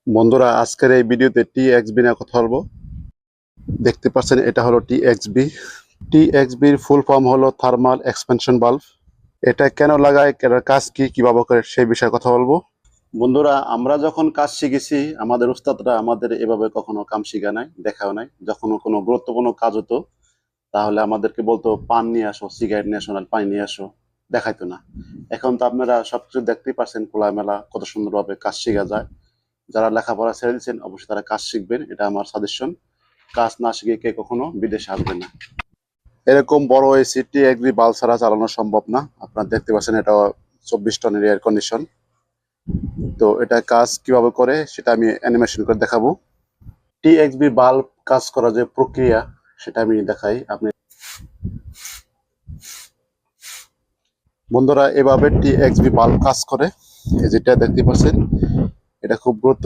বন্ধুরা আজকের এই ভিডিওতে টিএক্সবি নিয়ে কথা বলবো। দেখতে পাচ্ছেন এটা হলো টিএক্সবি। টিএক্সবির ফুল ফর্ম হলো থার্মাল এক্সপেনশন বাল্ব। এটা কেন লাগায়, এটার কাজ কি, কিভাবে করে সেই বিষয়ে কথা বলবো। বন্ধুরা, আমরা যখন কাজ শিখেছি আমাদের উস্তাদরা আমাদের এভাবে কখনো কাম শিখা নাই, দেখাও নাই। যখন কোনো গুরুত্বপূর্ণ কাজ হতো তাহলে আমাদেরকে বলতো পান নিয়ে আসো, সিগারেট নিয়ে আসো, না পানি নিয়ে আসো, দেখাইতো না। এখন তো আপনারা সবকিছু দেখতেই পাচ্ছেন, খোলামেলা কত সুন্দরভাবে কাজ শিখা যায়। যারা লেখাপড়া ছেড়ে দিচ্ছেন অবশ্যই তারা কাজ শিখবেন, এটা আমার সাজেশন। কাজ না শিখে কে কখনো বিদেশে আসবেন না। এরকম বড় এসি টিএক্সবি বাল্ব ছাড়া চালানো সম্ভব না। আপনারা দেখতে পাচ্ছেন এটা 24 টনের এয়ার কন্ডিশন। তো এটা কাজ কিভাবে করে সেটা আমি অ্যানিমেশন করে দেখাবো। টিএক্সবি বাল্ব কাজ করার যে প্রক্রিয়া সেটা আমি দেখাই আপনি। বন্ধুরা, এভাবে টিএক্সবি বাল্ব কাজ করে। এই যেটা দেখতে পাচ্ছেন এটা খুব গুরুত্বপূর্ণ।